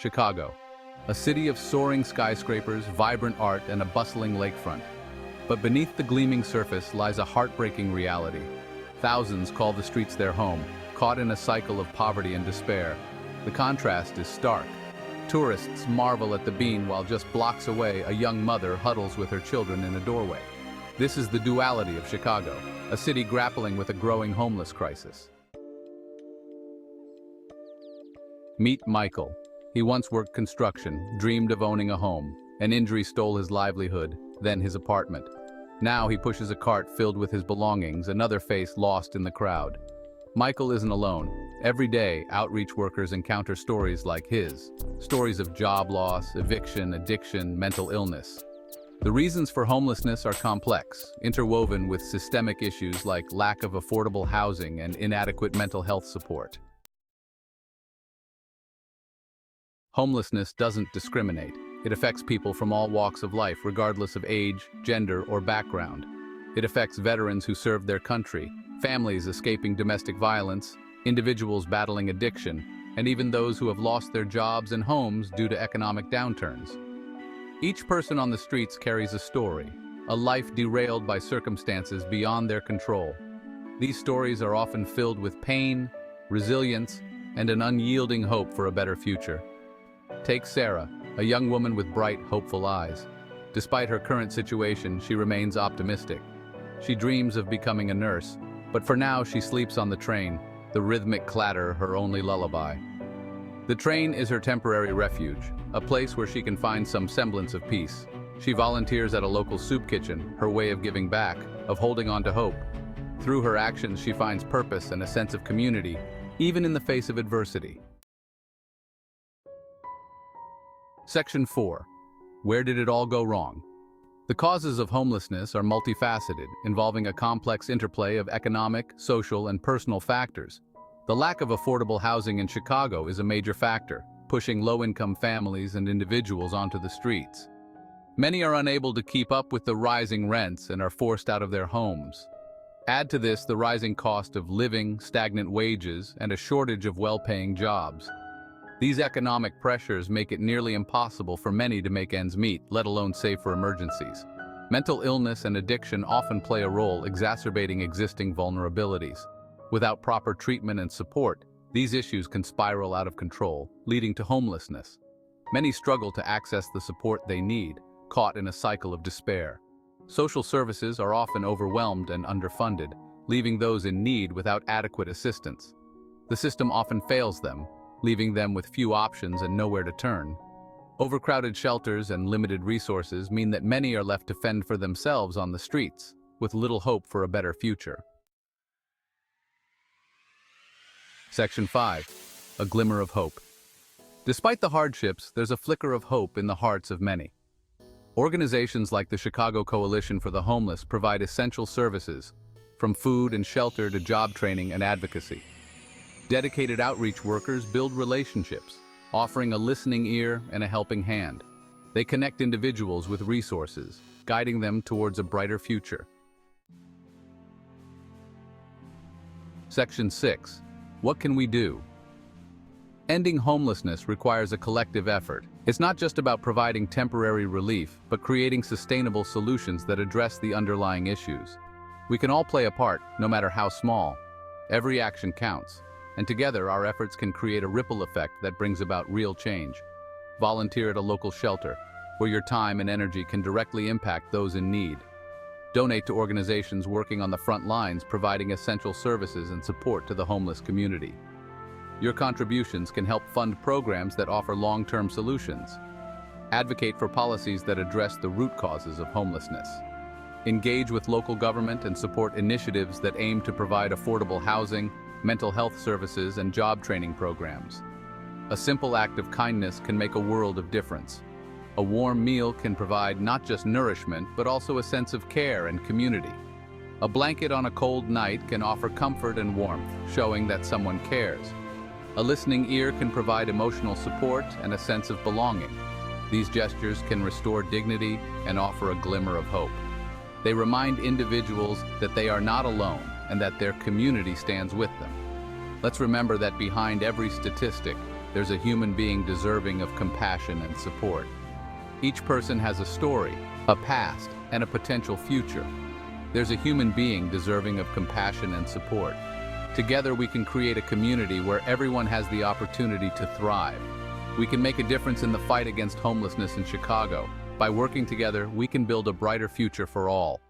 Chicago, a city of soaring skyscrapers, vibrant art, and a bustling lakefront. But beneath the gleaming surface lies a heartbreaking reality. Thousands call the streets their home, caught in a cycle of poverty and despair. The contrast is stark. Tourists marvel at the bean while just blocks away a young mother huddles with her children in a doorway. This is the duality of Chicago, a city grappling with a growing homeless crisis. Meet Michael. He once worked construction, dreamed of owning a home. An injury stole his livelihood, then his apartment. Now he pushes a cart filled with his belongings, another face lost in the crowd. Michael isn't alone. Every day, outreach workers encounter stories like his. Stories of job loss, eviction, addiction, mental illness. The reasons for homelessness are complex, interwoven with systemic issues like lack of affordable housing and inadequate mental health support. Homelessness doesn't discriminate. It affects people from all walks of life, regardless of age, gender, or background. It affects veterans who served their country, families escaping domestic violence, individuals battling addiction, and even those who have lost their jobs and homes due to economic downturns. Each person on the streets carries a story, a life derailed by circumstances beyond their control. These stories are often filled with pain, resilience, and an unyielding hope for a better future. Take Sarah, a young woman with bright, hopeful eyes. Despite her current situation, she remains optimistic. She dreams of becoming a nurse, but for now she sleeps on the train, the rhythmic clatter her only lullaby. The train is her temporary refuge, a place where she can find some semblance of peace. She volunteers at a local soup kitchen, her way of giving back, of holding on to hope. Through her actions, she finds purpose and a sense of community, even in the face of adversity. Section 4. Where did it all go wrong? The causes of homelessness are multifaceted, involving a complex interplay of economic, social, and personal factors. The lack of affordable housing in Chicago is a major factor, pushing low-income families and individuals onto the streets. Many are unable to keep up with the rising rents and are forced out of their homes. Add to this the rising cost of living, stagnant wages, and a shortage of well-paying jobs. These economic pressures make it nearly impossible for many to make ends meet, let alone save for emergencies. Mental illness and addiction often play a role, exacerbating existing vulnerabilities. Without proper treatment and support, these issues can spiral out of control, leading to homelessness. Many struggle to access the support they need, caught in a cycle of despair. Social services are often overwhelmed and underfunded, leaving those in need without adequate assistance. The system often fails them, leaving them with few options and nowhere to turn. Overcrowded shelters and limited resources mean that many are left to fend for themselves on the streets, with little hope for a better future. Section 5. A glimmer of hope. Despite the hardships, there's a flicker of hope in the hearts of many. Organizations like the Chicago Coalition for the Homeless provide essential services, from food and shelter to job training and advocacy. Dedicated outreach workers build relationships, offering a listening ear and a helping hand. They connect individuals with resources, guiding them towards a brighter future. Section 6. What can we do? Ending homelessness requires a collective effort. It's not just about providing temporary relief, but creating sustainable solutions that address the underlying issues. We can all play a part, no matter how small. Every action counts. And together our efforts can create a ripple effect that brings about real change. Volunteer at a local shelter, where your time and energy can directly impact those in need. Donate to organizations working on the front lines, providing essential services and support to the homeless community. Your contributions can help fund programs that offer long-term solutions. Advocate for policies that address the root causes of homelessness. Engage with local government and support initiatives that aim to provide affordable housing, mental health services, and job training programs. A simple act of kindness can make a world of difference. A warm meal can provide not just nourishment, but also a sense of care and community. A blanket on a cold night can offer comfort and warmth, showing that someone cares. A listening ear can provide emotional support and a sense of belonging. These gestures can restore dignity and offer a glimmer of hope. They remind individuals that they are not alone and that their community stands with them. Let's remember that behind every statistic, there's a human being deserving of compassion and support. Each person has a story, a past, and a potential future. There's a human being deserving of compassion and support. Together we can create a community where everyone has the opportunity to thrive. We can make a difference in the fight against homelessness in Chicago. By working together, we can build a brighter future for all.